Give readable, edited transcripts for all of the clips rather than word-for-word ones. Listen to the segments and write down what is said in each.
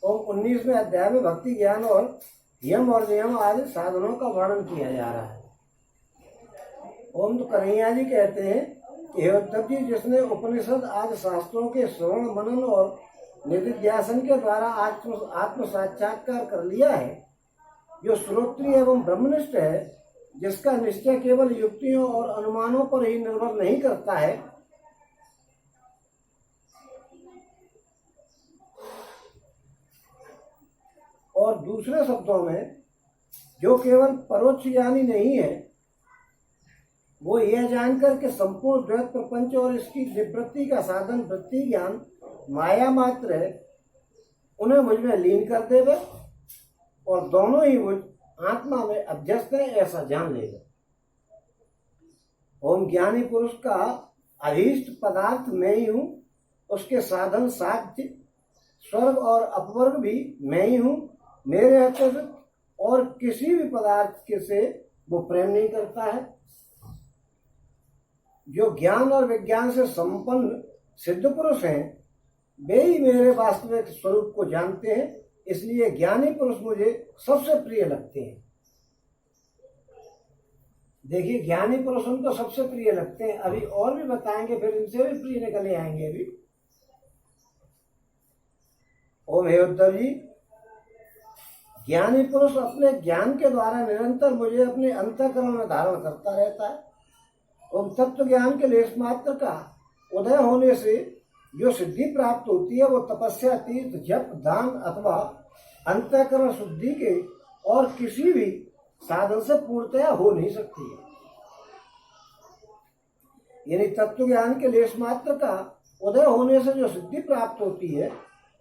और 19वें अध्याय में भक्ति ज्ञान और यम और नियम आदि साधनों का वर्णन किया जा रहा है। ओम तो कन्हैया जी कहते हैं कि हे उद्धव जी, जिसने उपनिषद आदि शास्त्रों के श्रवण मनन और निधिध्यासन के द्वारा आत्म साक्षात्कार कर लिया है, जो श्रोत्रिय एवं ब्रह्मनिष्ठ है, जिसका निश्चय केवल युक्तियों और अनुमानों पर ही निर्भर नहीं करता है, और दूसरे शब्दों में जो केवल परोक्ष ज्ञानी नहीं है, वो यह जानकर के संपूर्ण द्वैत प्रपंच और इसकी निवृत्ति का साधन वृत्ति ज्ञान माया मात्र है, उन्हें मुझ में लीन कर देवे और दोनों ही मुझ आत्मा में अभ्यस्त है, ऐसा जान लेगा। ओम ज्ञानी पुरुष का अभीष्ट पदार्थ मैं ही हूँ, उसके साधन साध्य स्वर्ग और अपवर्ग भी मैं ही हूँ, मेरे अतिरिक्त और किसी भी पदार्थ के से वो प्रेम नहीं करता है। जो ज्ञान और विज्ञान से संपन्न सिद्ध पुरुष हैं, वे ही मेरे वास्तविक स्वरूप को जानते हैं, इसलिए ज्ञानी पुरुष मुझे सबसे प्रिय लगते हैं। देखिए, ज्ञानी पुरुष उनको सबसे प्रिय लगते हैं, अभी और भी बताएंगे, फिर इनसे भी प्रिय निकले आएंगे अभी। ओम हे उद्धव जी, ज्ञानी पुरुष अपने ज्ञान के द्वारा निरंतर मुझे अपने अंतःकरण में धारण करता रहता है। ओम तत्व ज्ञान के लेश मात्र का उदय होने से जो सिद्धि प्राप्त होती है, वो तपस्या, तीर्थ, जप, दान अथवा अंतःकरण शुद्धि के और किसी भी साधन से पूर्णतया हो नहीं सकती है। यानी तत्व ज्ञान के लेश मात्र का उदय होने से जो सिद्धि प्राप्त होती है,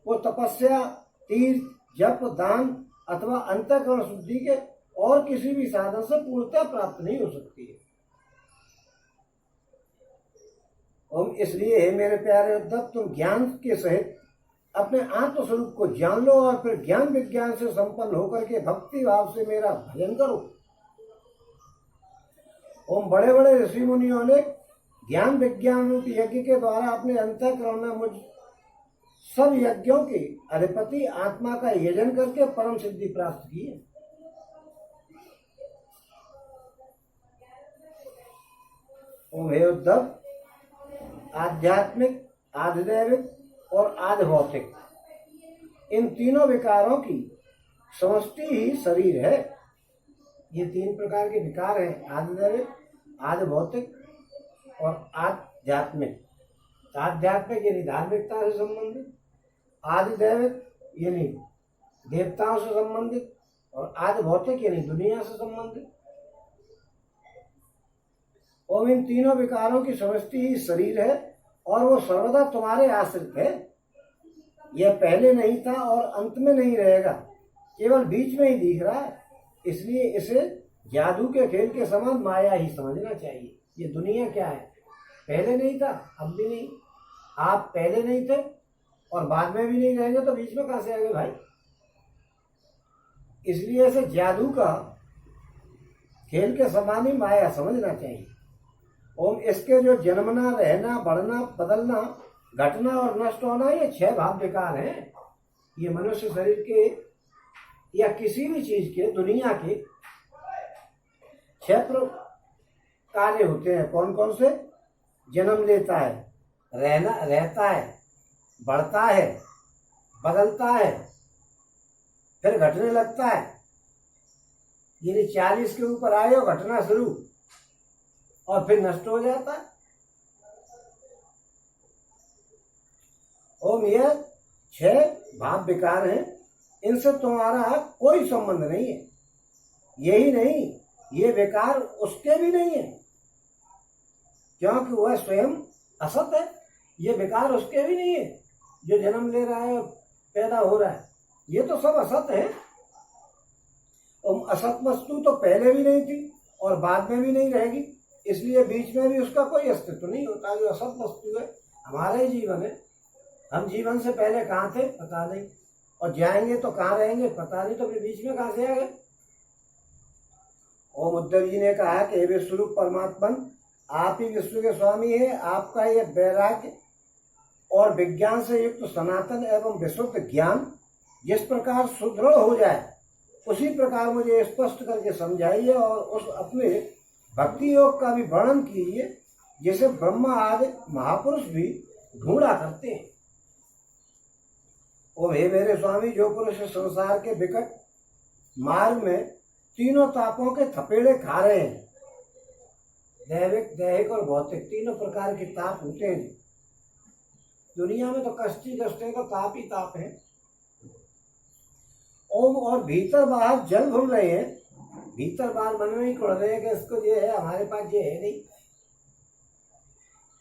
वो तपस्या, तीर्थ, जप, दान अथवा अंतःकरण शुद्धि के और किसी भी साधन से पूर्णतया प्राप्त नहीं हो सकती है। और इसलिए हे मेरे प्यारे उद्धव, तुम ज्ञान के सहित अपने आत्म स्वरूप को जान लो और फिर ज्ञान विज्ञान से संपन्न होकर के भक्ति भाव से मेरा भजन करो। ओम बड़े बड़े ऋषि मुनियों ने ज्ञान विज्ञान रूप यज्ञ के द्वारा अपने अंतःकरण में मुझ सब यज्ञों के अधिपति आत्मा का यजन करके परम सिद्धि प्राप्त की है। ओम हे उद्धव, आध्यात्मिक, आधिदैविक और आधिभौतिक, इन तीनों विकारों की समष्टि ही शरीर है। ये तीन प्रकार के विकार हैं, आधिदैविक, आधिभौतिक और आध्यात्मिक। आध्यात्मिक यानी धार्मिकता से संबंधित, आधिदैविक यानी देवताओं से संबंधित, और आधिभौतिक यानी दुनिया से संबंधित। और इन तीनों विकारों की समष्टि ही शरीर है और वो सर्वदा तुम्हारे आश्रित है। यह पहले नहीं था और अंत में नहीं रहेगा, केवल बीच में ही दिख रहा है। इसलिए इसे जादू के खेल के समान माया ही समझना चाहिए। ये दुनिया क्या है, पहले नहीं था, अब भी नहीं। आप पहले नहीं थे और बाद में भी नहीं रहेंगे, तो बीच में कहां से आ गए भाई? इसलिए इसे जादू का खेल के समान ही माया समझना चाहिए। ओम इसके जो जन्मना, रहना, बढ़ना, बदलना, घटना और नष्ट होना, ये 6 भाव विकार हैं। ये मनुष्य शरीर के या किसी भी चीज के, दुनिया के 6 कार्य होते हैं। कौन कौन से? जन्म लेता है, रहता है, बढ़ता है, बदलता है, फिर घटने लगता है। यानी 40 के ऊपर आए हो, घटना शुरू, और फिर नष्ट हो जाता है। ओम यह 6 भाव विकार हैं, इनसे तुम्हारा कोई संबंध नहीं है। यही नहीं, ये विकार उसके भी नहीं है, क्योंकि वह स्वयं असत है। ये विकार उसके भी नहीं है जो जन्म ले रहा है, पैदा हो रहा है। ये तो सब असत है। असत वस्तु तो पहले भी नहीं थी और बाद में भी नहीं रहेगी, इसलिए बीच में भी उसका कोई अस्तित्व नहीं होता। जो असत वस्तु है हमारा ही जीवन है। हम जीवन से पहले कहाँ थे पता नहीं, और जाएंगे तो कहाँ रहेंगे पता नहीं, तो फिर बीच में कहाँ से आ गए? ओम उद्धव जी ने कहा कि हे विश्वरूप परमात्मन, आप ही विश्व के स्वामी है। आपका यह वैराग्य और विज्ञान से युक्त सनातन एवं विशुद्ध ज्ञान जिस प्रकार सुदृढ़ हो जाए उसी प्रकार मुझे स्पष्ट करके समझाइए और उस अपने भक्ति योग का भी वर्णन कीजिए जिसे ब्रह्मा आदि महापुरुष भी ढूंढा करते हैं। ओ हे मेरे स्वामी, जो पुरुष संसार के विकट मार्ग में तीनों तापों के थपेड़े खा रहे हैं, दैविक, दैहिक और भौतिक तीनों प्रकार के ताप होते हैं। दुनिया में तो कष्टी कष्टे का ताप ही ताप है। ओम और भीतर बाहर जल घूम रहे हैं, भीतर बाहर मन में ही खुड़ रहे हैं कि इसको ये है, हमारे पास ये है नहीं।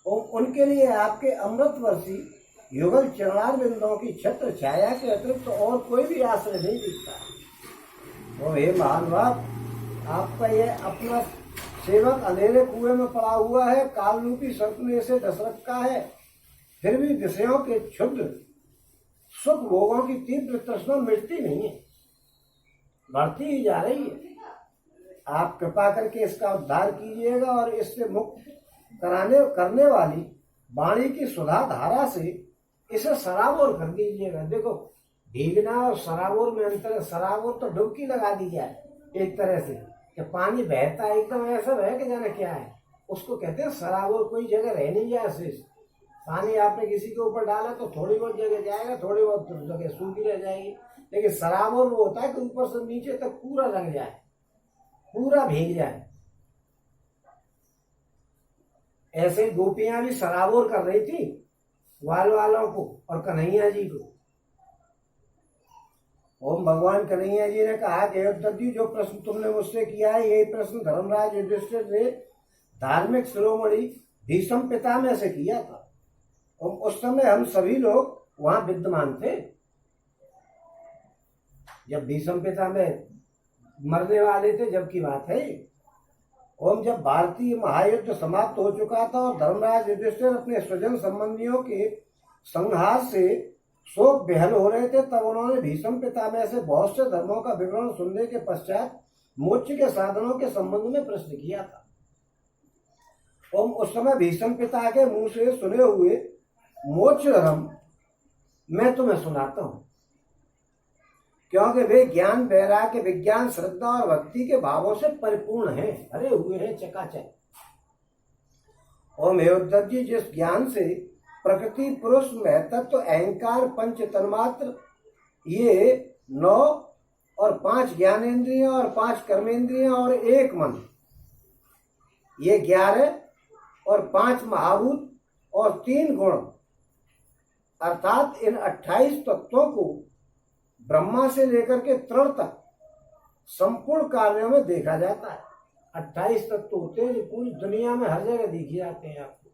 ओम उनके लिए आपके अमृत वर्षी युगल चरणार बिंदुओं की छत्र छाया के अतिरिक्त तो और कोई भी आश्रय नहीं दिखता। ओ हे महानुभाव, आपका यह अपना सेवक अंधेरे कुएं में पड़ा हुआ है, काल रूपी सर्प ने इसे डस रखा है, फिर भी विषयों के क्षुद्र सुख भोगों की तीव्र तृष्णा मिटती नहीं है, बढ़ती ही जा रही है। आप कृपा करके इसका उद्धार कीजिएगा और इससे मुक्त करने वाली वाणी की सुधा धारा से इसे सराबोर कर दीजिएगा। देखो, भीगना और सराबोर में अंतर है। सराबोर तो डुबकी लगा दी जाए एक तरह से कि पानी बहता है, एकदम ऐसा बह के जाना क्या है, उसको कहते हैं सराबोर। कोई जगह रह नहीं जाए शेष। पानी आपने किसी के ऊपर डाला तो थोड़ी बहुत जगह जाएगा, थोड़ी बहुत जगह सूखी रह जाएगी, लेकिन सराबोर वो होता है कि ऊपर से नीचे तक पूरा रंग जाए, पूरा भीग जाए। ऐसे ही गोपियां भी सराबोर कर रही थी ग्वाल वालों को और कन्हैया जी को। ओम भगवान कन्हैया जी ने कहा कि उद्धव जी, जो प्रश्न तुमने मुझसे किया है, यही प्रश्न धर्मराज युधिष्ठिर ने धार्मिक शिरोमणि भीष्म पितामह से किया था। और उस समय हम सभी लोग वहां विद्यमान थे जब भीष्म पितामह मरने वाले थे, जब की बात है। ओम जब भारतीय महायुद्ध समाप्त हो चुका था और धर्मराज युधिष्ठिर अपने स्वजन संबंधियों के संहार से शोक बेहल हो रहे थे, तब उन्होंने भीष्म पितामह से बहुत से धर्मों का विवरण सुनने के पश्चात मोक्ष के साधनों के संबंध में प्रश्न किया था। ओम उस समय भीष्म पिता के मुंह से सुने हुए मोक्ष धर्म मैं तुम्हें सुनाता हूं, क्योंकि वे ज्ञान, वैराग्य, विज्ञान, श्रद्धा और भक्ति के भावों से परिपूर्ण हैं, भरे हुए हैं चकाचक। ओम हे उद्धव जी, जिस ज्ञान से प्रकृति, पुरुष, महतत्व, अहंकार, पंच तन्मात्र, ये 9 और 5 ज्ञानेन्द्रियां और 5 कर्मेंद्रियां और 1 मन, ये 11 और 5 महाभूत और 3 गुण, अर्थात इन 28 तत्वों को ब्रह्मा से लेकर के तृण तक संपूर्ण कार्यों में देखा जाता है। 28 तत्व होते हैं जो पूरी दुनिया में हर जगह देखे जाते हैं आपको।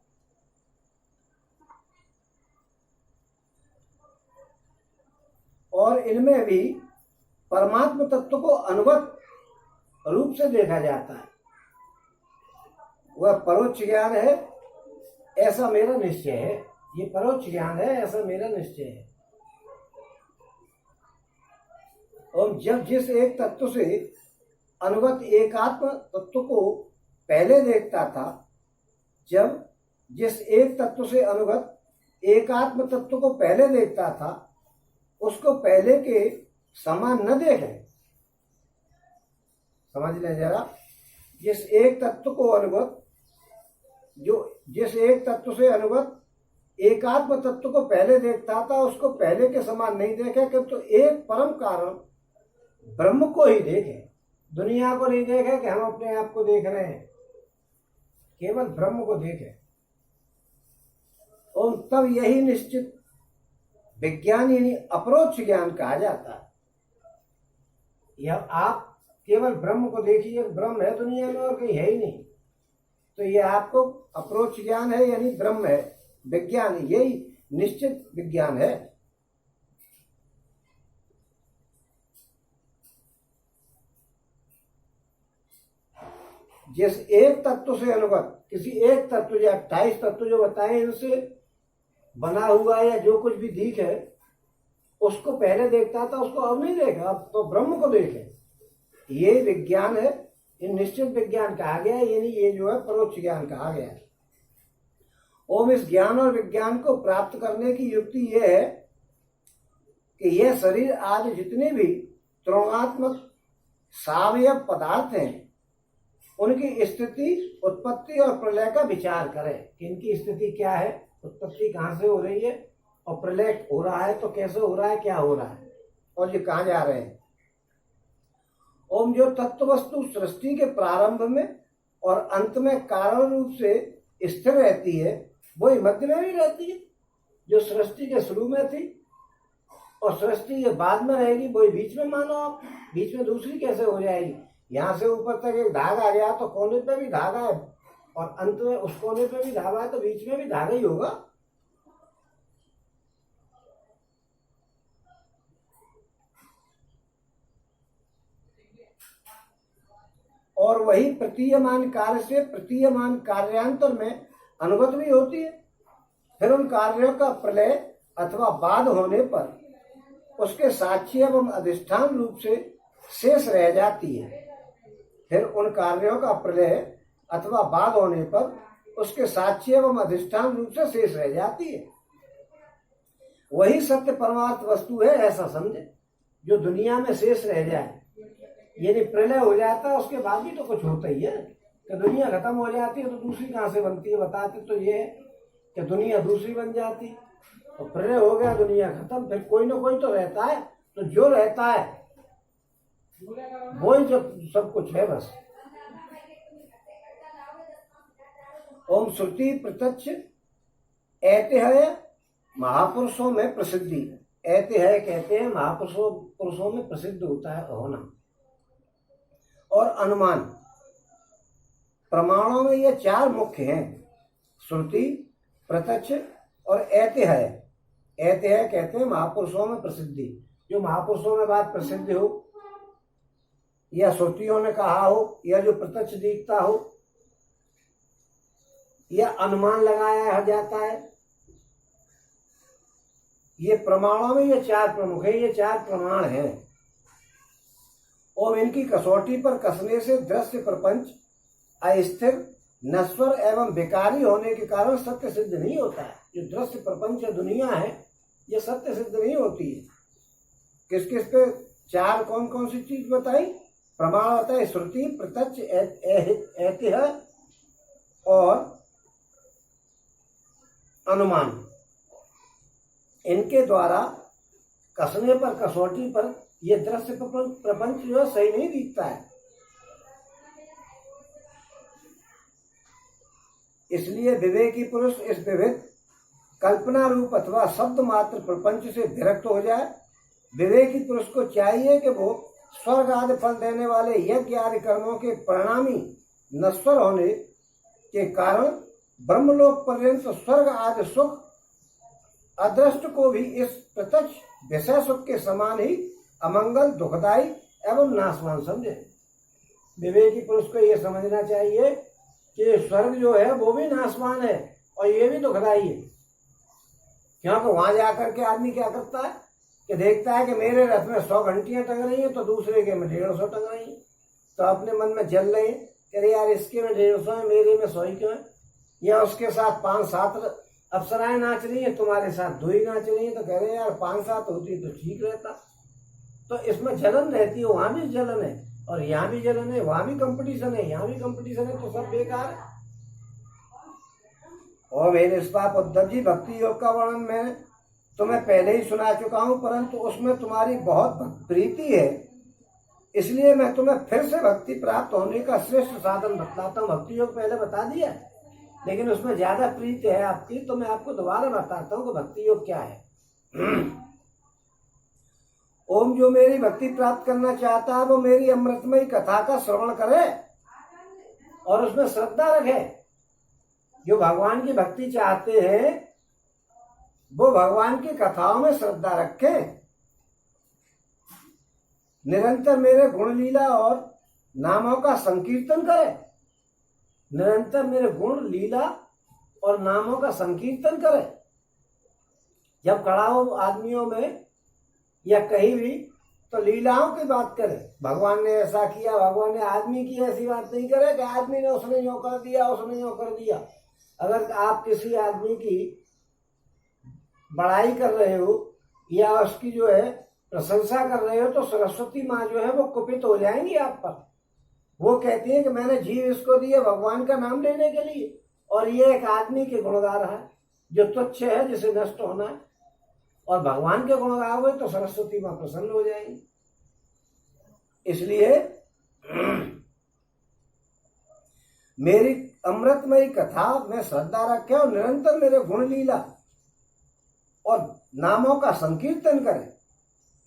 और इनमें भी परमात्म तत्व को अनुगत रूप से देखा जाता है। वह परोक्ष ज्ञान है, ऐसा मेरा निश्चय है। ये परोक्ष ज्ञान है, ऐसा मेरा निश्चय है। और जब जिस एक तत्व से अनुगत एकात्म तत्व को पहले देखता था, जब जिस एक तत्व से अनुगत एकात्म तत्व को पहले देखता था, उसको पहले के समान न देखें। समझ लें जरा, जिस एक तत्व को अनुगत, जो जिस एक तत्व से अनुगत एकात्म तत्व को पहले देखता था, उसको पहले के समान नहीं देखे, किंतु एक परम कारण ब्रह्म को ही देखे, दुनिया को नहीं देखे कि हम अपने आप को देख रहे हैं, केवल ब्रह्म को देखे। और तब यही निश्चित विज्ञान यानी अप्रोच ज्ञान कहा जाता है। यह आप केवल ब्रह्म को देखिए, ब्रह्म है दुनिया में और कहीं है ही नहीं, तो यह आपको अप्रोच ज्ञान है, यानी ब्रह्म है, विज्ञान, यही निश्चित विज्ञान है। जिस एक तत्व से अनुगत, किसी एक तत्व या 28 तत्व जो बताए इनसे बना हुआ या जो कुछ भी दिख है, उसको पहले देखता था, उसको अब नहीं देखा, अब तो ब्रह्म को देखे। ये विज्ञान है, ये निश्चित विज्ञान कहा गया है, यानी ये जो है परोक्ष ज्ञान कहा गया है। ओम इस ज्ञान और विज्ञान को प्राप्त करने की युक्ति यह है कि यह शरीर आदि जितने भी त्रिगुणात्मक सावयव पदार्थ हैं उनकी स्थिति, उत्पत्ति और प्रलय का विचार करें कि इनकी स्थिति क्या है, उत्पत्ति कहाँ से हो रही है और प्रलय हो रहा है तो कैसे हो रहा है, क्या हो रहा है और ये कहाँ जा रहे हैं। ओम जो तत्व वस्तु सृष्टि के प्रारंभ में और अंत में कारण रूप से स्थिर रहती है वही मध्य में भी रहती है। जो सृष्टि के शुरू में थी और सृष्टि के बाद में रहेगी वही बीच में, मानो आप बीच में दूसरी कैसे हो जाएगी। यहाँ से ऊपर तक एक धागा गया तो कोने पे भी धागा है और अंत में उस कोने पे भी धागा है तो बीच में भी धागा ही होगा। और वही प्रतीयमान कार्य से प्रतीयमान कार्यांतर में अनुगत भी होती है। फिर उन कार्यों का प्रलय अथवा बाध होने पर उसके साक्षी एवं अधिष्ठान रूप से शेष रह जाती है। फिर उन कार्यों का प्रलय अथवा बाध होने पर उसके साक्षी एवं अधिष्ठान रूप से शेष रह जाती है। वही सत्य परमार्थ वस्तु है, ऐसा समझे, जो दुनिया में शेष रह जाए। यदि प्रलय हो जाता है उसके बाद भी तो कुछ होता ही है कि दुनिया खत्म हो जाती है तो दूसरी कहाँ से बनती है। बताते तो ये है कि दुनिया दूसरी बन जाती, तो प्रलय हो गया, दुनिया खत्म, फिर कोई ना कोई तो रहता है। तो जो रहता है वही जो सब कुछ है बस। ओम श्रुति प्रत्यक्ष ऐतिह्य महापुरुषों में प्रसिद्धि। ऐतिह्य कहते हैं महापुरुषों में प्रसिद्ध होता है होना। और अनुमान प्रमाणों में ये चार मुख्य हैं, श्रुति, प्रत्यक्ष और ऐतिह्य। ऐतिह्य कहते हैं महापुरुषों में प्रसिद्धि, जो महापुरुषों में बात प्रसिद्ध हो या श्रुतियों ने कहा हो या जो प्रत्यक्ष दिखता हो या अनुमान लगाया जाता है। ये प्रमाणों में ये चार प्रमुख है, ये चार प्रमाण हैं। और इनकी कसौटी पर कसने से दृश्य प्रपंच अस्थिर, नश्वर एवं विकारी होने के कारण सत्य सिद्ध नहीं होता है। जो दृश्य प्रपंच दुनिया है ये सत्य सिद्ध नहीं होती है। किस किस पे चार कौन कौन सी चीज बताई? प्रमाण होता है श्रुति, प्रत्यक्ष, ऐतिह्य और अनुमान। इनके द्वारा कसने पर कसौटी पर ये दृश्य प्रपंच जो है सही नहीं दिखता है। इसलिए विवेकी पुरुष इस विविध कल्पना रूप अथवा शब्द मात्र प्रपंच से विरक्त हो जाए। विवेकी पुरुष को चाहिए कि वो स्वर्ग आदि फल देने वाले यज्ञ आदि कर्मों के परिणामी नश्वर होने के कारण ब्रह्मलोक पर्यंत स्वर्ग आदि सुख अदृष्ट को भी इस प्रत्यक्ष विषय सुख के समान ही अमंगल, दुखदायी एवं नाशवान समझे। विवेकी पुरुष को यह समझना चाहिए कि स्वर्ग जो है वो भी नाशवान है और ये भी दुखदायी है। क्योंकि वहां जाकर के आदमी क्या करता है कि देखता है कि मेरे रथ में 100 घंटियां टंग रही हैं तो दूसरे के में 150 टंग रही हैं, तो अपने मन में जल रहे हैं कि अरे यार इसके में 150 है, मेरे में 100 ही क्यों है। या उसके साथ 5-7 अप्सराएं नाच रही है, तुम्हारे साथ 2 ही नाच रही है, तो कह रहे यार 5-7 होती तो ठीक रहता। तो इसमें जलन रहती है, वहां भी जलन है और यहाँ भी जलन है, वहां भी कंपटीशन है, यहाँ भी कंपटीशन है, तो सब बेकार है। और मेरे निष्पाप उद्धव जी, भक्ति योग का वर्णन मैं तुम्हें पहले ही सुना चुका हूं, परंतु उसमें तुम्हारी बहुत प्रीति है, इसलिए मैं तुम्हें फिर से भक्ति प्राप्त होने का श्रेष्ठ साधन बतलाता हूँ। भक्ति योग पहले बता दिया, लेकिन उसमें ज्यादा प्रीति है आपकी, तो मैं आपको दोबारा बताता हूँ कि भक्ति योग क्या है। ओम जो मेरी भक्ति प्राप्त करना चाहता है वो मेरी अमृतमयी कथा का श्रवण करे और उसमें श्रद्धा रखे। जो भगवान की भक्ति चाहते हैं वो भगवान की कथाओं में श्रद्धा रखे, निरंतर मेरे गुण लीला और नामों का संकीर्तन करे। निरंतर मेरे गुण लीला और नामों का संकीर्तन करे। जब खड़ा हो आदमियों में या कहीं भी तो लीलाओं की बात करे। भगवान ने ऐसा किया, भगवान ने आदमी की, ऐसी बात नहीं करे कि आदमी ने उसने यूं कर दिया, उसने यूं कर दिया। अगर आप किसी आदमी की बड़ाई कर रहे हो या उसकी जो है प्रशंसा कर रहे हो तो सरस्वती माँ जो है वो कुपित हो जाएंगी आप पर। वो कहती है कि मैंने जीव इसको दिए भगवान का नाम लेने के लिए, और ये एक आदमी के गुण गा रहा है जो तुच्छ है, जिसे नष्ट होना है, और भगवान के गुण गाओगे तो सरस्वती माँ प्रसन्न हो जाएंगी। इसलिए मेरी अमृतमयी कथा में श्रद्धा रखे और निरंतर मेरे गुण लीला और नामों का संकीर्तन करे,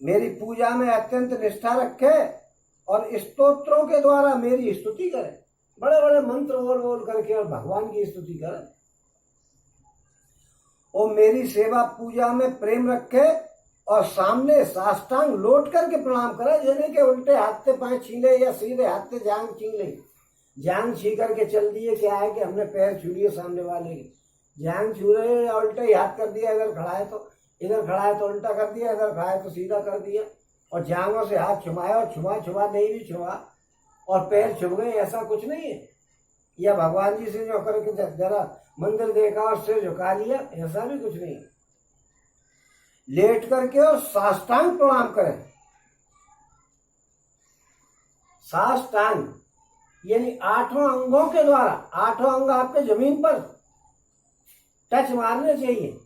मेरी पूजा में अत्यंत निष्ठा रखे और स्तोत्रों के द्वारा मेरी स्तुति करे, बड़े बड़े मंत्र बोल बोल करके और भगवान की स्तुति करे, और मेरी सेवा पूजा में प्रेम रखे और सामने साष्टांग लौट करके प्रणाम करे। यानी कि उल्टे हाथ से पांव छीले या सीधे हाथ से जांग छीन ले, जांग छी करके चल दिए, क्या है कि हमने पैर छू लिए सामने वाले के, जांग छू रहे या उल्टा ही हाथ कर दिया, इधर खड़ा है तो इधर खड़ा है तो उल्टा कर दिया, इधर खड़ा है तो सीधा कर दिया, और जांगों से हाथ छुमाया और छुआ नहीं भी छुआ और पैर छुप गए, ऐसा कुछ नहीं है। या भगवान जी से जो करके जरा मंदिर देखा और सिर झुका लिया, ऐसा भी कुछ नहीं। लेट करके और साष्टांग प्रणाम करें। साष्टांग यानी 8 अंगों के द्वारा, 8 अंग आपके जमीन पर टच मारने चाहिए,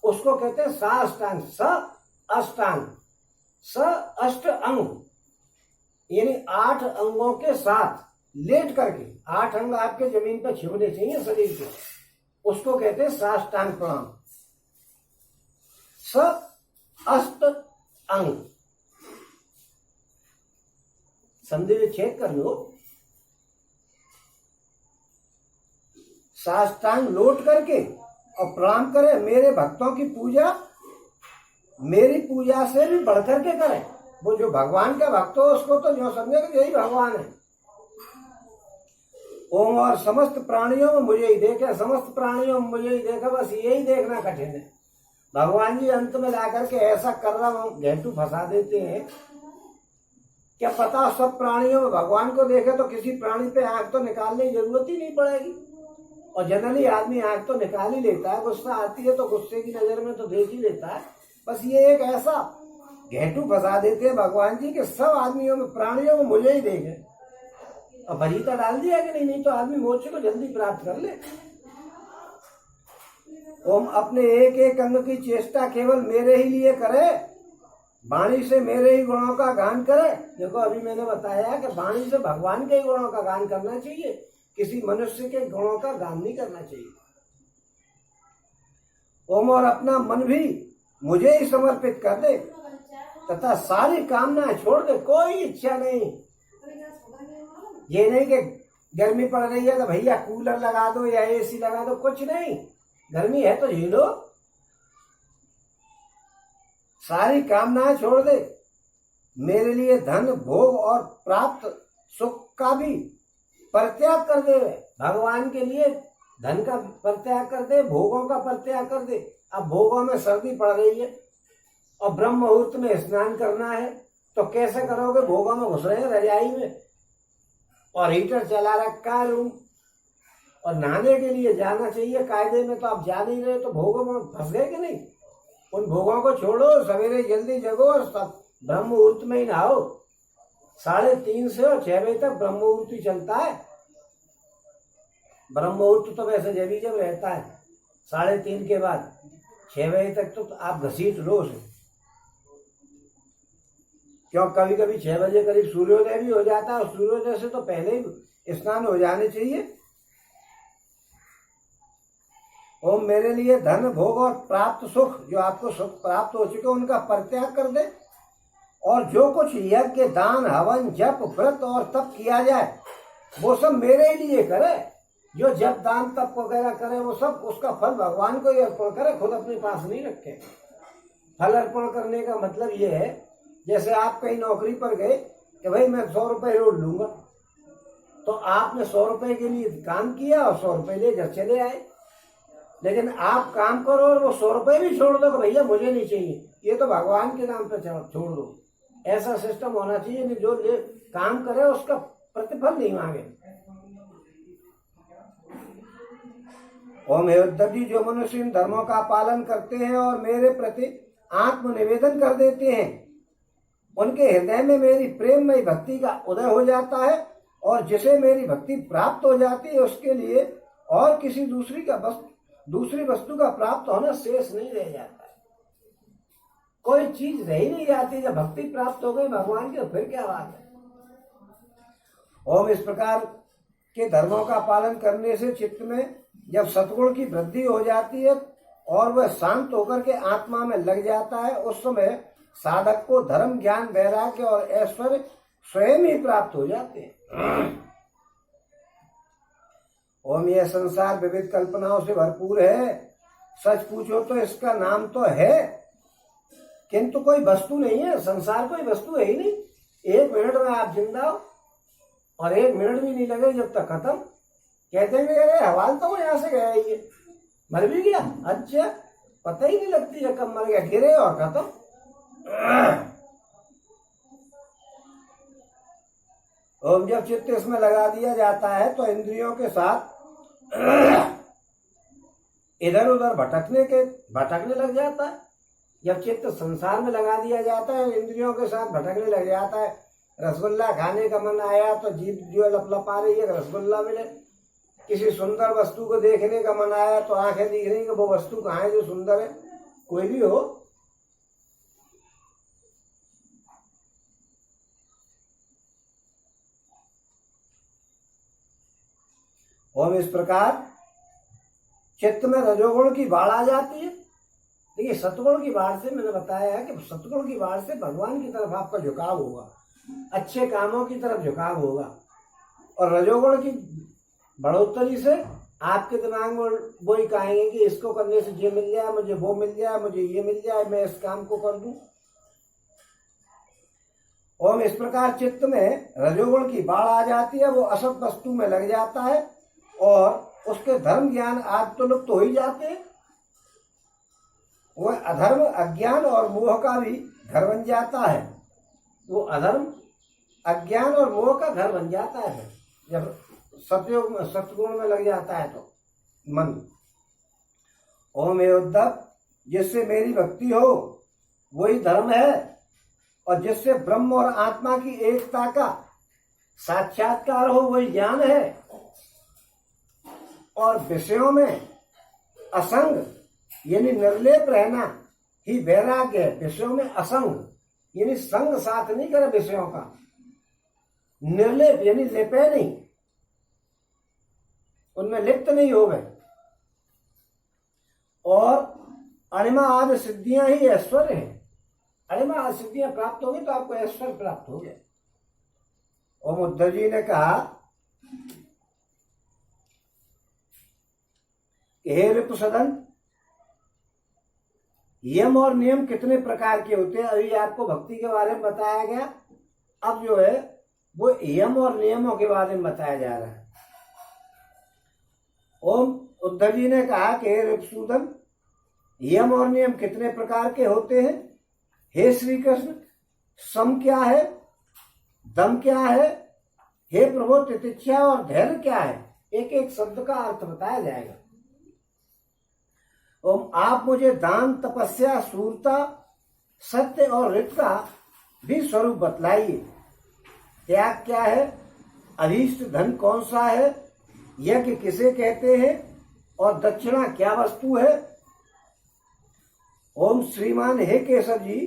उसको कहते हैं साष्टांग। अष्टांग, अष्ट अंग यानी 8 अंगों के साथ लेट करके 8 अंग आपके जमीन पर छुपने चाहिए शरीर के, उसको कहते हैं साष्टांग प्रणाम। अष्ट अंग संधि विच्छेद कर लो। साष्टांग लौट करके और प्रणाम करें। मेरे भक्तों की पूजा मेरी पूजा से भी बढ़कर के करें। वो जो भगवान का भक्त हो उसको तो जो समझे कि यही भगवान है। ओम और समस्त प्राणियों में मुझे ही देखे, समस्त प्राणियों में मुझे ही देखा, बस यही देखना कठिन है। भगवान जी अंत में जाकर के ऐसा कर रहा घेंटू फंसा देते हैं, क्या पता सब प्राणियों में भगवान को देखे तो किसी प्राणी पे आंख तो निकालने की जरूरत ही नहीं पड़ेगी। और जनरली आदमी आंख तो निकाल ही लेता है, गुस्सा आती है तो गुस्से की नजर में तो देख ही लेता है। बस ये एक ऐसा घेंटू फंसा देते हैं भगवान जी के सब आदमियों में प्राणियों में मुझे ही देखे। और भजीता डाल दिया कि नहीं तो आदमी मोक्ष को जल्दी प्राप्त कर ले। ओम अपने एक एक अंग की चेष्टा केवल मेरे ही लिए करे, वाणी से मेरे ही गुणों का गान करे। देखो अभी मैंने बताया कि वाणी से भगवान के गुणों का गान करना चाहिए, किसी मनुष्य के गुणों का गान नहीं करना चाहिए। ओम और अपना मन भी मुझे ही समर्पित कर दे तथा सारी कामना छोड़ दे, कोई इच्छा नहीं। ये नहीं कि गर्मी पड़ रही है तो भैया कूलर लगा दो या एसी लगा दो, कुछ नहीं। गर्मी है तो झेलो, सारी कामनाएं छोड़ दे। मेरे लिए धन भोग और प्राप्त सुख का भी परित्याग कर दे। भगवान के लिए धन का परित्याग कर दे, भोगों का परित्याग कर दे। अब भोगों में सर्दी पड़ रही है और ब्रह्म मुहूर्त में स्नान करना है तो कैसे करोगे? भोगों में घुस रहे रजाई में और हीटर चला रखा है रूम, और नहाने के लिए जाना चाहिए कायदे में, तो आप जा नहीं रहे तो भोगों में फंस गए कि नहीं? उन भोगों को छोड़ो, सवेरे जल्दी जगो और सब ब्रह्म मुहूर्त में ही नहाओ। 3:30 से 6 बजे तक ब्रह्म मुहूर्त ही चलता है। ब्रह्म मुहूर्त तो वैसे जब रहता है 3:30 के बाद 6 बजे तक तो आप घसीट लो उसे, क्यों कभी कभी 6 बजे करीब सूर्योदय भी हो जाता है और सूर्योदय से तो पहले ही स्नान हो जाने चाहिए। ओम मेरे लिए धन भोग और प्राप्त सुख, जो आपको सुख प्राप्त हो चुके उनका परित्याग कर दे, और जो कुछ यज्ञ दान हवन जप व्रत और तप किया जाए वो सब मेरे ही लिए करे। जो जप दान तप वगैरह करे वो सब उसका फल भगवान को ही अर्पण करे, खुद अपने पास नहीं रखे। फल अर्पण करने का मतलब ये है, जैसे आप कहीं नौकरी पर गए कि भाई मैं 100 रुपए रोज लूंगा, तो आपने 100 रुपए के लिए काम किया और 100 रुपए ले घर चले आए। लेकिन आप काम करो और वो 100 रुपए भी छोड़ दो कि भैया मुझे नहीं चाहिए, ये तो भगवान के नाम पे छोड़ दो। ऐसा सिस्टम होना चाहिए कि जो काम करे उसका प्रतिफल नहीं मांगे। ओम हे उद्धव जी, जो मनुष्य इन धर्मों का पालन करते हैं और मेरे प्रति आत्मनिवेदन कर देते हैं, उनके हृदय में मेरी प्रेममयी भक्ति का उदय हो जाता है, और जिसे मेरी भक्ति प्राप्त हो जाती है उसके लिए और किसी दूसरी वस्तु का प्राप्त होना शेष नहीं रह जाता है। कोई चीज रह ही नहीं जाती। जब भक्ति प्राप्त हो गई भगवान की तो फिर क्या बात है। ओम इस प्रकार के धर्मों का पालन करने से चित्त में जब सत्गुण की वृद्धि हो जाती है और वह शांत होकर के आत्मा में लग जाता है, उस समय साधक को धर्म, ज्ञान, वैराग्य और ऐश्वर्य स्वयं ही प्राप्त हो जाते हैं। ओम यह संसार विविध कल्पनाओं से भरपूर है। सच पूछो तो इसका नाम तो है, किंतु कोई वस्तु नहीं है। संसार कोई वस्तु है ही नहीं। 1 मिनट में आप जिंदा हो और 1 मिनट भी नहीं लगे जब तक खत्म। कहते हैं अरे हवाल तो यहाँ से गया ही है, मर भी गया, अच्छा पता ही नहीं लगती है कब मर गया, गिरे और खत्म। ओम जब चित्त इसमें लगा दिया जाता है तो इंद्रियों के साथ इधर उधर भटकने लग जाता है। जब चित्त संसार में लगा दिया जाता है, इंद्रियों के साथ भटकने लग जाता है। रसगुल्ला खाने का मन आया तो जीभ जो लपलपा रही है रसगुल्ला मिले। किसी सुंदर वस्तु को देखने का मन आया तो आंखें दिख रही कि वो वस्तु कहाँ है जो सुंदर है, कोई भी हो। ओम इस प्रकार चित्त में रजोगुण की बाढ़ आ जाती है। देखिए सतगुण की बाढ़ से मैंने बताया है कि सतगुण की बाढ़ से भगवान की तरफ आपका झुकाव होगा, अच्छे कामों की तरफ झुकाव होगा। और रजोगुण की बढ़ोतरी से आपके दिमाग में वही कहेंगे कि इसको करने से ये मिल जाए, मुझे वो मिल जाए, मुझे ये मिल जाए, मैं इस काम को कर दूं। ओम इस प्रकार चित्त में रजोगुण की बाढ़ आ जाती है, वो असत वस्तु में लग जाता है और उसके धर्म ज्ञान आदि तो लुप्त हो ही जाते हैं। वह अधर्म, अज्ञान और मोह का भी घर बन जाता है। वो अधर्म, अज्ञान और मोह का घर बन जाता है जब सतगुण में लग जाता है तो मन। ओम हे उद्धव, जिससे मेरी भक्ति हो वही धर्म है, और जिससे ब्रह्म और आत्मा की एकता का साक्षात्कार हो वही ज्ञान है। और विषयों में असंग यानी निर्लेप रहना ही वैराग्य है। विषयों में असंग यानी संग साथ नहीं करे विषयों का, निर्लेप यानी लेपे नहीं, उनमें लिप्त नहीं हो गए। और अणिमा आदि सिद्धियां ही ऐश्वर्य हैं। अणिमा आदि सिद्धियां प्राप्त होगी तो आपको ऐश्वर्य प्राप्त हो गया। ओम उद्धव जी ने कहा हे रिपुसदन, यम और नियम कितने प्रकार के होते हैं? अभी आपको भक्ति के बारे में बताया गया, अब जो है वो यम और नियमों के बारे में बताया जा रहा है। ओम उद्धव जी ने कहा कि हे रिपुसदन, यम और नियम कितने प्रकार के होते हैं? हे श्री कृष्ण, सम क्या है, दम क्या है, हे प्रभु तितिक्षा और धैर्य क्या है? एक एक शब्द का अर्थ बताया जाएगा। ओम आप मुझे दान, तपस्या, शूरता, सत्य और ऋत का भी स्वरूप बतलाइए। त्याग क्या है, अभीष्ट धन कौन सा है, यज्ञ किसे कहते हैं और दक्षिणा क्या वस्तु है? ओम श्रीमान हे केशव जी,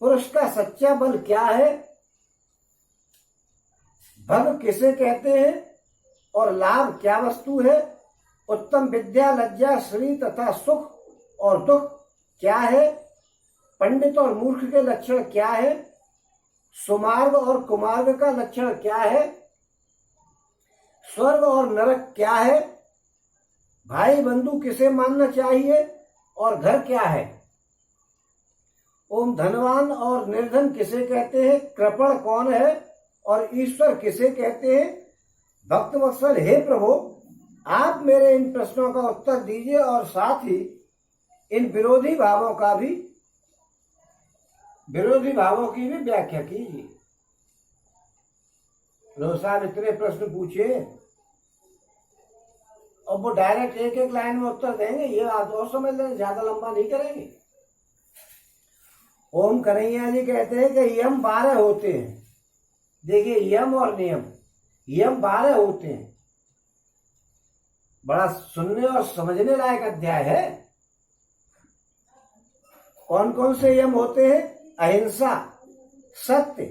पुरुष का सच्चा बल क्या है, भग किसे कहते हैं और लाभ क्या वस्तु है? उत्तम विद्या, लज्जा, श्री तथा सुख और दुख क्या है? पंडित और मूर्ख के लक्षण क्या है? सुमार्ग और कुमार्ग का लक्षण क्या है? स्वर्ग और नरक क्या है? भाई बंधु किसे मानना चाहिए और घर क्या है? ओम धनवान और निर्धन किसे कहते हैं, कृपण कौन है और ईश्वर किसे कहते हैं? भक्त वत्सल हे प्रभु, आप मेरे इन प्रश्नों का उत्तर दीजिए और साथ ही इन विरोधी भावों की भी व्याख्या कीजिए। लो साहब इतने प्रश्न पूछे और वो डायरेक्ट एक एक लाइन में उत्तर देंगे, ये आप और समझ लें, ज्यादा लंबा नहीं करेंगे। ओम कन्हैया जी कहते हैं कि यम 12 होते हैं। देखिए यम और नियम, यम 12 होते हैं। बड़ा सुनने और समझने लायक अध्याय है। कौन कौन से यम होते हैं? अहिंसा, सत्य,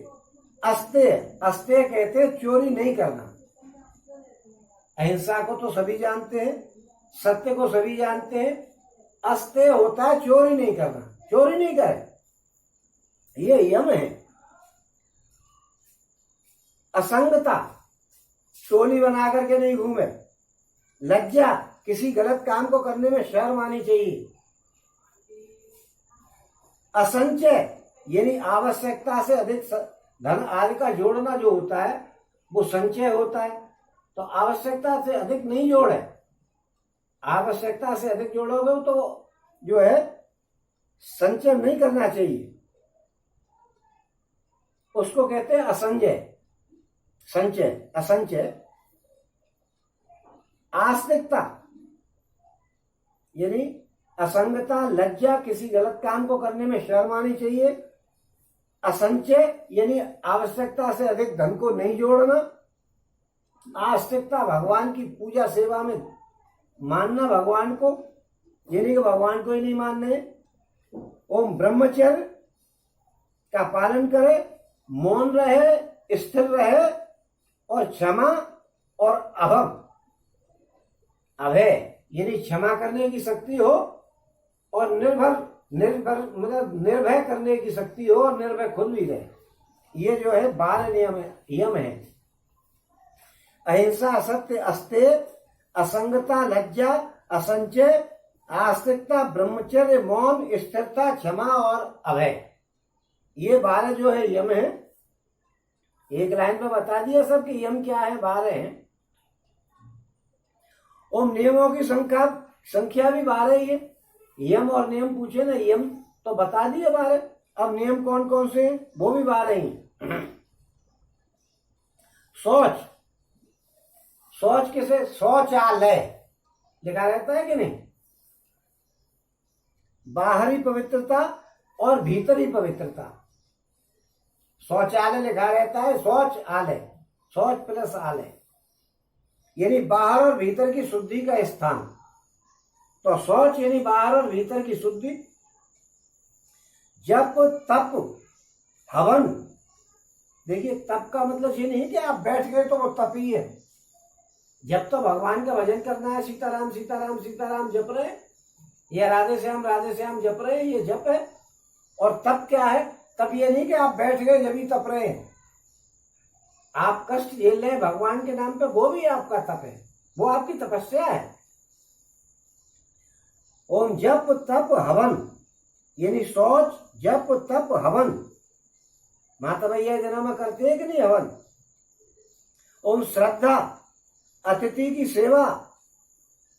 अस्तेय। अस्तेय कहते हैं चोरी नहीं करना। अहिंसा को तो सभी जानते हैं, सत्य को सभी जानते हैं। अस्तेय होता है चोरी नहीं करना, चोरी नहीं करे, ये यम है। असंगता, टोली बना करके नहीं घूमे। लज्जा, किसी गलत काम को करने में शर्म आनी चाहिए। असंचय यानी आवश्यकता से अधिक धन आदि का जोड़ना जो होता है वो संचय होता है। तो आवश्यकता से अधिक नहीं जोड़े, आवश्यकता से अधिक जोड़ोगे तो जो है संचय नहीं करना चाहिए, उसको कहते हैं असंजय। संचय, असंचय। आस्तिकता यानी असंगता, लज्जा, किसी गलत काम को करने में शर्म आनी चाहिए। असंचय यानी आवश्यकता से अधिक धन को नहीं जोड़ना। आस्तिकता, भगवान की पूजा सेवा में मानना भगवान को, यानी कि भगवान को ही नहीं मानने। ओम ब्रह्मचर्य का पालन करे, मौन रहे, स्थिर रहे, और क्षमा और अभय यानी क्षमा करने की शक्ति हो, और निर्भर मतलब निर्भय करने की शक्ति हो, और निर्भय खुद भी रहे। ये जो है 12 यम है। अहिंसा, सत्य, अस्तेय, असंगता, लज्जा, असंचय, आस्तिकता, ब्रह्मचर्य, मौन, स्थिरता, क्षमा और अभय। ये 12 जो है यम है। एक लाइन में बता दिया सब कि यम क्या है, 12 हैं। और नियमों की संख्या भी 12 ही है। यम और नियम पूछे ना, यम तो बता दिए 12, अब नियम कौन कौन से हैं वो भी 12 ही। शौच, शौच किसे? शौचालय लिखा रहता है कि नहीं? बाहरी पवित्रता और भीतरी पवित्रता। शौचालय लिखा रहता है, शौच आलय, शौच प्लस आलय यानी बाहर और भीतर की शुद्धि का स्थान। तो शौच यानी बाहर और भीतर की शुद्धि। जप, तप, हवन। देखिए तप का मतलब ये नहीं कि आप बैठ गए तो वो तप ही है। जब तो भगवान का भजन करना है, सीताराम सीताराम सीताराम जप रहे, या राधे श्याम जप रहे, ये जप है। और तप क्या है? तप ये नहीं कि आप बैठ गए जब ही तप रहे हैं। आप कष्ट झेल रहे हैं भगवान के नाम पे, वो भी आपका तप है, वो आपकी तपस्या है। ओम जप तप हवन यानी शौच, जप तप हवन। माता भैया जन्म करते हैं कि नहीं हवन? ओम श्रद्धा, अतिथि की सेवा,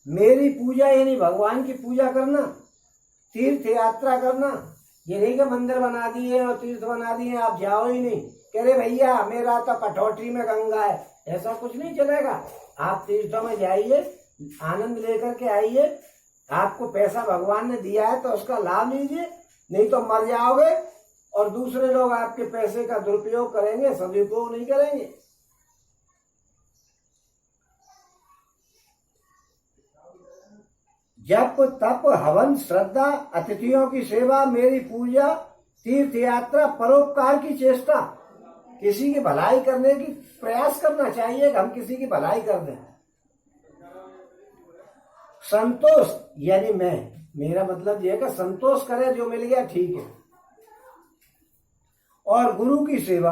मेरी पूजा यानी भगवान की पूजा करना, तीर्थ यात्रा करना। ये नहीं कि मंदिर बना दिए और तीर्थ बना दिए आप जाओ ही नहीं, कह रहे भैया मेरा तो कटौती में गंगा है, ऐसा कुछ नहीं चलेगा। आप तीर्थों में जाइए, आनंद लेकर के आइए। आपको पैसा भगवान ने दिया है तो उसका लाभ लीजिए, नहीं तो मर जाओगे और दूसरे लोग आपके पैसे का दुरुपयोग करेंगे, सदुपयोग नहीं करेंगे। जप तप हवन, श्रद्धा, अतिथियों की सेवा, मेरी पूजा, तीर्थ यात्रा, परोपकार की चेष्टा। किसी की भलाई करने की प्रयास करना चाहिए कि हम किसी की भलाई कर दें। संतोष यानी मेरा मतलब यह है कि संतोष करे, जो मिल गया ठीक है। और गुरु की सेवा,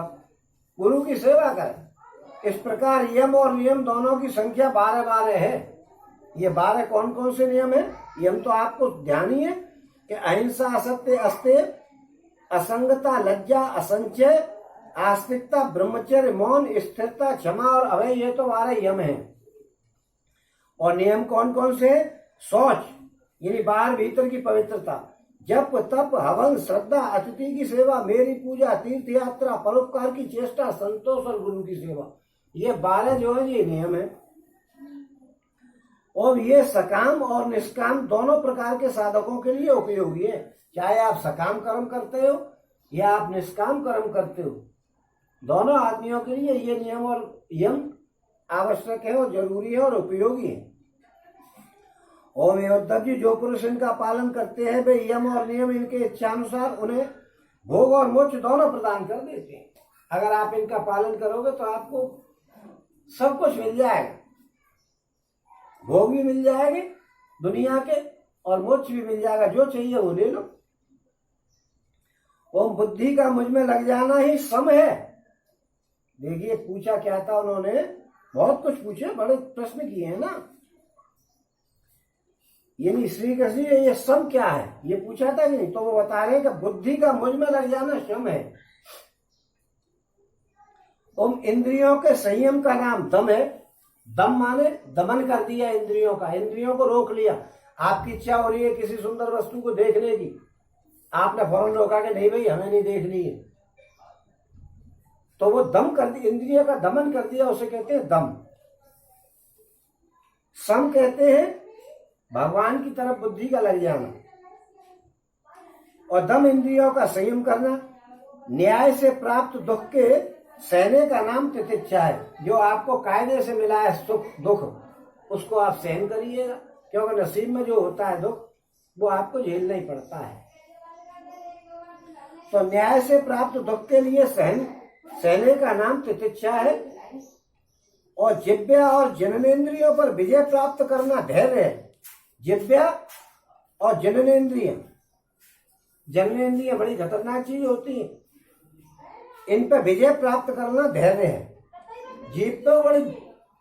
गुरु की सेवा करे। इस प्रकार यम और नियम दोनों की संख्या 12 है। ये 12 कौन कौन से नियम है? यम तो आपको ध्यान ही है कि अहिंसा, असत्य, अस्तेय, असंगता, लज्जा, असंचय, आस्तिकता, ब्रह्मचर्य, मौन, स्थिरता, क्षमा और अभय, ये तो 12 यम है। और नियम कौन कौन से? शौच यानी बाहर भीतर की पवित्रता, जप तप हवन, श्रद्धा, अतिथि की सेवा, मेरी पूजा, तीर्थ यात्रा, परोपकार की चेष्टा, संतोष और गुरु की सेवा। ये 12 जो है ये नियम है। और ये सकाम और निष्काम दोनों प्रकार के साधकों के लिए उपयोगी है। चाहे आप सकाम कर्म करते हो या आप निष्काम कर्म करते हो, दोनों आदमियों के लिए ये नियम और यम आवश्यक है और जरूरी है और उपयोगी है। ओम एवं जी, जो पुरुष इनका पालन करते हैं वे यम और नियम इनके इच्छानुसार उन्हें भोग और मोक्ष दोनों प्रदान कर देते हैं। अगर आप इनका पालन करोगे तो आपको सब कुछ मिल जाएगा, भोग भी मिल जाएंगे दुनिया के और मोक्ष भी मिल जाएगा, जो चाहिए वो ले लो। ओम बुद्धि का मुझ में लग जाना ही सम है। देखिए पूछा क्या था उन्होंने, बहुत कुछ पूछे, बड़े प्रश्न किए हैं ना। यानी श्री कृष्ण ये सम क्या है ये पूछा था कि नहीं, तो वो बता रहे हैं कि बुद्धि का मुझ में लग जाना सम है। ओम इंद्रियों के संयम का नाम दम है। दम माने दमन कर दिया इंद्रियों का, इंद्रियों को रोक लिया। आपकी इच्छा हो रही है किसी सुंदर वस्तु को देखने की, आपने फौरन रोका कि नहीं भाई हमें नहीं देखनी है, तो वो दम कर दिया, इंद्रियों का दमन कर दिया, उसे कहते हैं दम। सम कहते हैं भगवान की तरफ बुद्धि का लग जाना, और दम इंद्रियों का संयम करना। न्याय से प्राप्त दुख के सहने का नाम तितिक्षा है। जो आपको कायदे से मिला है सुख दुख, उसको आप सहन करिएगा, क्योंकि नसीब में जो होता है दुख वो आपको झेलना ही पड़ता है। तो न्याय से प्राप्त दुख के लिए सहने का नाम तितिक्षा है। और जिव्या और जननेन्द्रियों पर विजय प्राप्त करना धैर्य है। जिव्या और जननेन्द्रिय बड़ी खतरनाक चीज होती है, इन पर विजय प्राप्त करना धैर्य है। जीत तो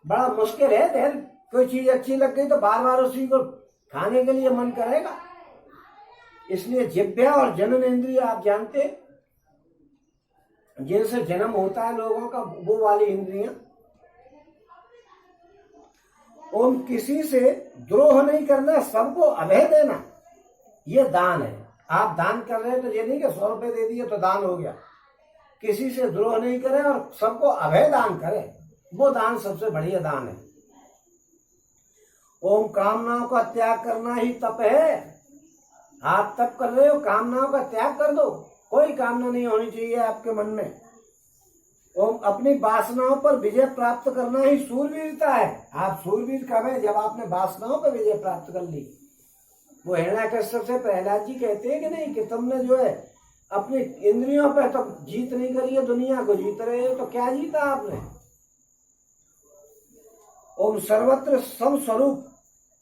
बड़ा मुश्किल है, धैर्य कोई चीज अच्छी लग गई तो बार बार उसी को खाने के लिए मन करेगा। इसलिए जिव्या और जननेन्द्रिय आप जानते, जिनसे जन्म होता है लोगों का, वो वाली इंद्रियां। ओम किसी से द्रोह नहीं करना, सबको अभय देना, ये दान है। आप दान कर रहे हैं तो ये नहीं कि 100 रुपए दे दिए तो दान हो गया। किसी से द्रोह नहीं करे और सबको अभय दान करे, वो दान सबसे बढ़िया दान है। ओम कामनाओं का त्याग करना ही तप है। आप तप कर रहे हो, कामनाओं का त्याग कर दो, कोई कामना नहीं होनी चाहिए आपके मन में। ओम अपनी वासनाओं पर विजय प्राप्त करना ही सूरवीरता है। आप सूरवीर कब है, जब आपने वासनाओं पर विजय प्राप्त कर ली। वो हिरण्याकश्यप से प्रहलाद जी कहते हैं कि नहीं कि तुमने जो है अपनी इंद्रियों पर तो जीत नहीं करी है, दुनिया को जीत रहे हो, तो क्या जीता आपने। ओम सर्वत्र सम स्वरूप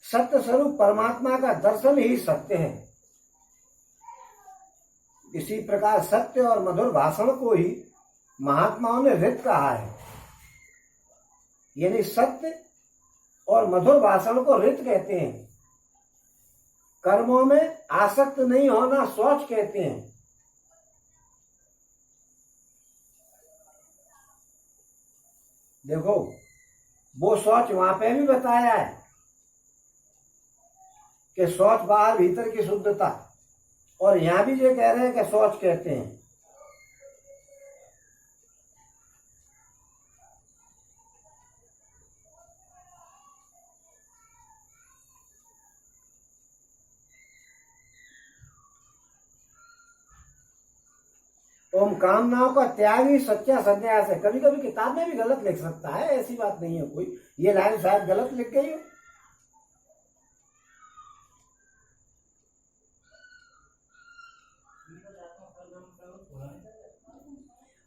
सत्य स्वरूप परमात्मा का दर्शन ही सत्य है। इसी प्रकार सत्य और मधुर भाषण को ही महात्माओं ने ऋत कहा है। यानी सत्य और मधुर भाषण को ऋत कहते हैं। कर्मों में आसक्त नहीं होना शौच कहते हैं। देखो वो शौच वहां पे भी बताया है कि शौच बाहर भीतर की शुद्धता, और यहां भी ये कह रहे हैं कि शौच कहते हैं। ओम कामनाओं का त्याग ही सच्चा संन्यास है। कभी कभी किताब में भी गलत लिख सकता है, ऐसी बात नहीं है कोई, ये लाइन शायद गलत लिख गई हो।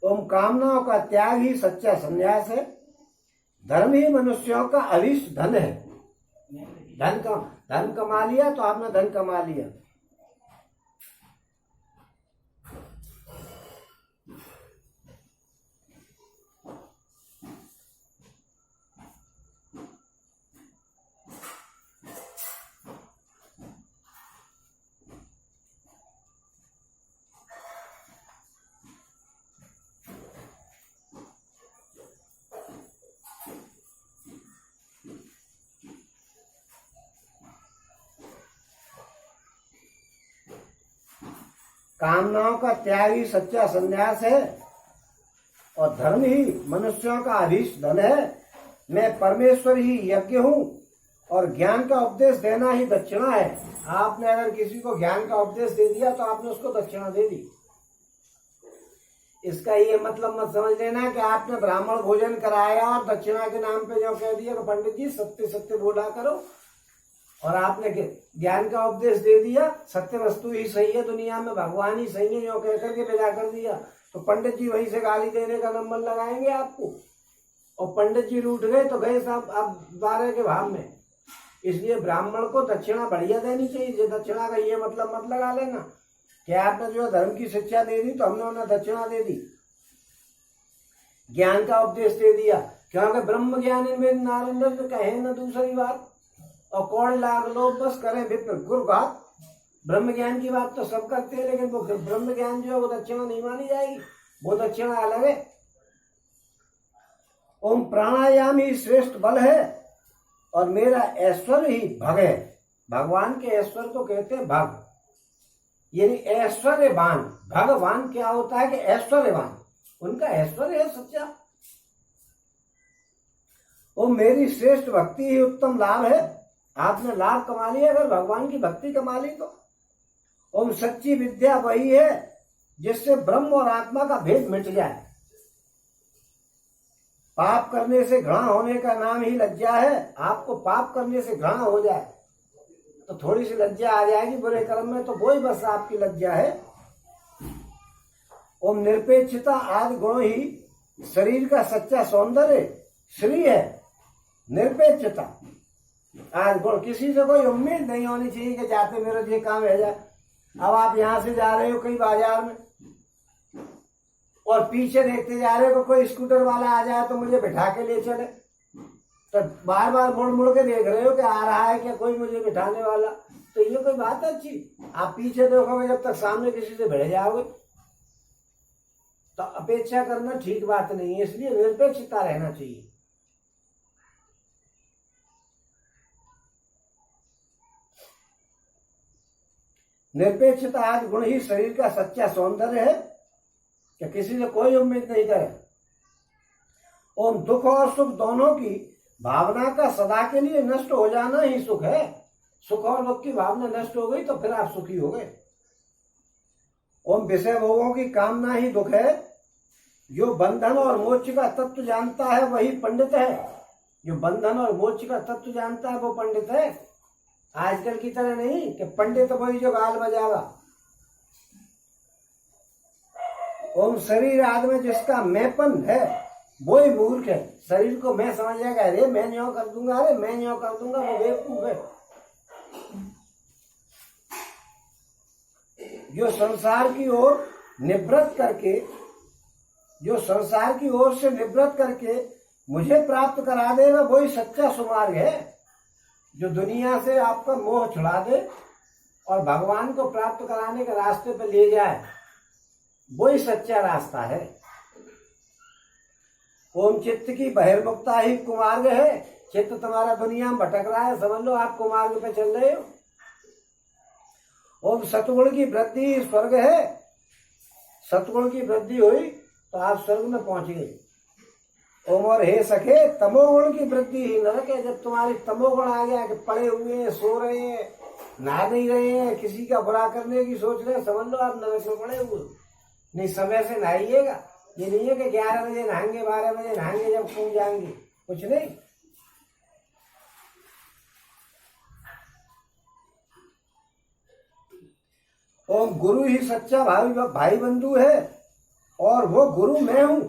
ओम कामनाओं का त्याग ही सच्चा संन्यास है। धर्म ही मनुष्यों का अभीष्ट धन है। धन कमा लिया तो आपने धन कमा लिया। कामनाओं का त्याग ही सच्चा संन्यास है और धर्म ही मनुष्यों का अभीष्ट धन है। मैं परमेश्वर ही यज्ञ हूँ और ज्ञान का उपदेश देना ही दक्षिणा है। आपने अगर किसी को ज्ञान का उपदेश दे दिया तो आपने उसको दक्षिणा दे दी। इसका ये मतलब मत समझ लेना कि आपने ब्राह्मण भोजन कराया और दक्षिणा के नाम पे जो कह दिया कि पंडित जी सत्य सत्य बोला करो, और आपने ज्ञान का उपदेश दे दिया, सत्य वस्तु ही सही है, दुनिया में भगवान ही सही है, जो कह करके विदा कर दिया, तो पंडित जी वहीं से गाली देने का नंबर लगाएंगे आपको, और पंडित जी रूठ गए तो गए साहब आप 12 के भाव में। इसलिए ब्राह्मण को दक्षिणा बढ़िया देनी चाहिए। दक्षिणा का ये मतलब मत लगा लेना कि आपने जो धर्म की शिक्षा दे दी तो हमने उन्हें दक्षिणा दे दी, ज्ञान का उपदेश दे दिया, क्योंकि ब्रह्म ज्ञान में नारद कहे न दूसरी बात, और कौन लाग लो बस करें विप्र गुरघात। ब्रह्म ज्ञान की बात तो सब करते हैं, लेकिन वो ब्रह्म ज्ञान जो है वो दक्षिणा नहीं मानी जाएगी, वो दक्षिणा अलग है। ओम प्राणायाम ही श्रेष्ठ बल है और मेरा ऐश्वर्य ही भग है। भगवान के ऐश्वर्य को कहते हैं भग, यानी ऐश्वर्यवान। भगवान क्या होता है कि ऐश्वर्यवान, उनका ऐश्वर्य है सच्चा। वो मेरी श्रेष्ठ भक्ति ही उत्तम लाभ है। आपने लाभ कमा लिया, अगर भगवान की भक्ति कमा ली तो। ओम सच्ची विद्या वही है जिससे ब्रह्म और आत्मा का भेद मिट जाए। पाप करने से घृणा होने का नाम ही लज्जा है। आपको पाप करने से घृणा हो जाए तो थोड़ी सी लज्जा आ जाएगी बुरे कर्म में, तो वो ही बस आपकी लज्जा है। ओम निरपेक्षता आदि गुण ही शरीर का सच्चा सौंदर्य श्री है। निरपेक्षता आदि गुण, किसी से कोई उम्मीद नहीं होनी चाहिए कि जाते मेरा ये काम है जाए। अब आप यहां से जा रहे हो कहीं बाजार में और पीछे देखते जा रहे हो कोई स्कूटर वाला आ जाए तो मुझे बिठा के ले चले, तो बार बार मुड़ मुड़ के देख रहे हो कि आ रहा है क्या कोई मुझे बिठाने वाला, तो ये कोई बात अच्छी। आप पीछे देखोगे जब तक सामने किसी से भिड़ जाओगे, तो अपेक्षा करना ठीक बात नहीं है। इसलिए निरपेक्षता रहना चाहिए। निरपेक्षता आदि गुण ही शरीर का सच्चा सौंदर्य है कि किसी से कोई उम्मीद नहीं करे। ओम दुख और सुख दोनों की भावना का सदा के लिए नष्ट हो जाना ही सुख है। सुख और दुख की भावना नष्ट हो गई तो फिर आप सुखी हो गए। ओम विषय भोगों की कामना ही दुख है। जो बंधन और मोक्ष का तत्व जानता है वही पंडित है। जो बंधन और मोक्ष का तत्व जानता है वो पंडित है। आजकल की तरह नहीं कि पंडित वही जो गाल बजावा। ओम शरीर आदि में जिसका मैंपन है वो ही मूर्ख है। शरीर को मैं समझ जाएगा, अरे मैं न्यों कर दूंगा, अरे मैं न्यों कर दूंगा, वो बेवकूफ है। जो संसार की ओर निवृत्त करके, जो संसार की ओर से निवृत्त करके मुझे प्राप्त करा देगा वही सच्चा सुमार्ग है। जो दुनिया से आपका मोह छुड़ा दे और भगवान को प्राप्त कराने के रास्ते पर ले जाए वही सच्चा रास्ता है। ओम चित्त की बहिर्मुखता ही कुमार्ग है। चित्त तुम्हारा दुनिया में भटक रहा है, समझ लो आप कुमार्ग पे चल रहे हो। ओम सतगुण की वृद्धि स्वर्ग है। सतगुण की वृद्धि हुई तो आप स्वर्ग में पहुंच गए। ओम और हे सखे तमोगुण की वृद्धि ही नरक है। जब तुम्हारी तमोगुण आ गया कि पड़े हुए हैं, सो रहे हैं, नहा नहीं रहे हैं, किसी का बुरा करने की सोच रहे हैं, समझ लो आप नरक में पड़े हुए। नहीं, समय से नहाइएगा। ये नहीं है कि 11 बजे नहाएंगे, 12 बजे नहाएंगे, जब कूद जाएंगे, कुछ नहीं। ओम गुरु ही सच्चा भाई बंधु है और वो गुरु मैं हूं।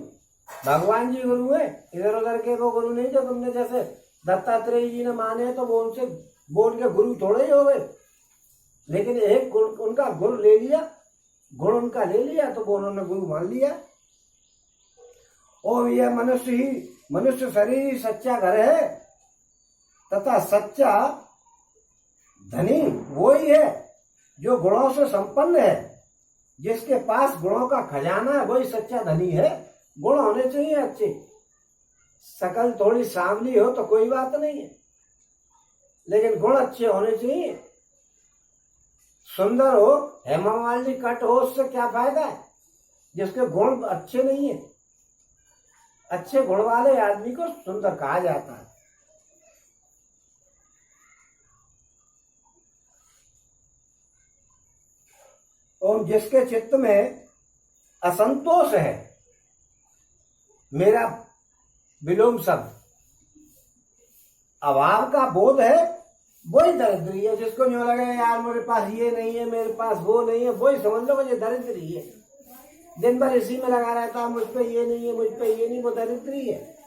भगवान जी गुरु है, इधर उधर के वो गुरु नहीं जो तुमने जैसे दत्तात्रेय जी ने माने तो वो उनसे बोल के गुरु थोड़े ही हो गए। लेकिन एक गुण उनका गुरु ले लिया, गुण उनका ले लिया तो वो उन्होंने गुरु मान लिया। ओम यह मनुष्य शरीर ही सच्चा घर है तथा सच्चा धनी वो ही है जो गुणों से संपन्न है। जिसके पास गुणों का खजाना है वही सच्चा धनी है। गुण होने चाहिए अच्छे, शकल थोड़ी सांवली हो तो कोई बात नहीं है, लेकिन गुण अच्छे होने चाहिए। सुंदर हो, हेमा मालिनी कट हो, उससे क्या फायदा है जिसके गुण अच्छे नहीं है। अच्छे गुण वाले आदमी को सुंदर कहा जाता है। और जिसके चित्त में असंतोष है, मेरा विलोम शब्द, अभाव का बोध है, वही दरिद्री है। जिसको जो लगे यार मेरे पास ये नहीं है, मेरे पास वो नहीं है, वही समझ लो मुझे दरिद्री है। दिन भर इसी में लगा रहता, मुझ पे ये नहीं है, मुझ पे ये नहीं, वो दरिद्री है।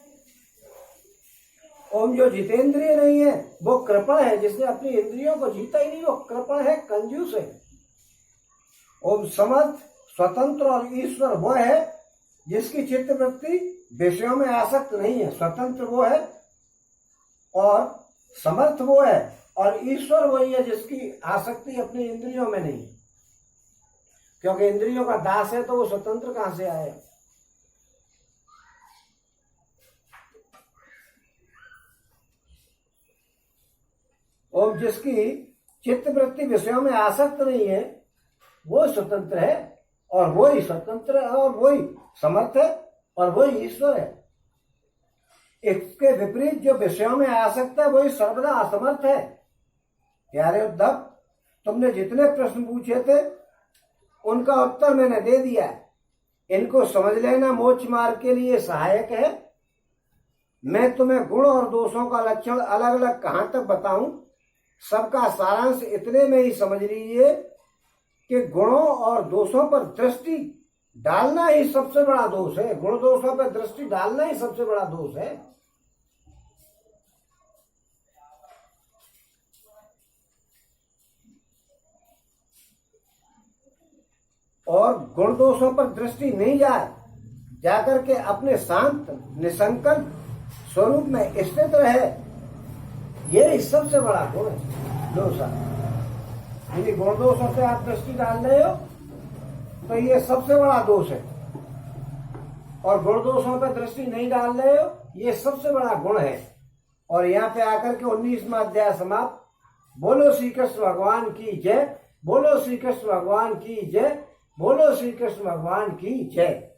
ओम जो जितेंद्रिय नहीं है वो कृपण है, जिसने अपनी इंद्रियों को जीता ही नहीं वो कृपण है, कंजूस है। ओम समर्थ, स्वतंत्र और ईश्वर वो है जिसकी चित्त वृत्ति विषयों में आसक्त नहीं है। स्वतंत्र वो है और समर्थ वो है, और ईश्वर वही है जिसकी आसक्ति अपनी इंद्रियों में नहीं है। क्योंकि इंद्रियों का दास है तो वो स्वतंत्र कहां से आए। ओम जिसकी चित्त वृत्ति विषयों में आसक्त नहीं है वो स्वतंत्र है, और वही स्वतंत्र है, और वही समर्थ है, और वही ईश्वर है। इसके विपरीत जो विषयों में आसक्त है वही सर्वदा असमर्थ है। प्यारे उद्धव, तुमने जितने प्रश्न पूछे थे उनका उत्तर मैंने दे दिया। इनको समझ लेना मोक्ष मार्ग के लिए सहायक है। मैं तुम्हें गुण और दोषों का लक्षण अलग अलग कहां तक बताऊं, सबका सारांश इतने में ही समझ लीजिए कि गुणों और दोषों पर दृष्टि डालना ही सबसे बड़ा दोष है। गुण दोषों पर दृष्टि डालना ही सबसे बड़ा दोष है। और गुण दोषों पर दृष्टि नहीं जाए, जाकर के अपने शांत निसंकल्प स्वरूप में स्थित रहे, ये सबसे बड़ा गुण है। दोषा यदि गुण दोषों से आप दृष्टि डाल रहे हो तो ये सबसे बड़ा दोष है, और गुण दोषों पर दृष्टि नहीं डाल रहे हो ये सबसे बड़ा गुण है। और यहाँ पे आकर के 19वां अध्याय समाप्त। बोलो श्री कृष्ण भगवान की जय, बोलो श्री कृष्ण भगवान की जय, बोलो श्री कृष्ण भगवान की जय।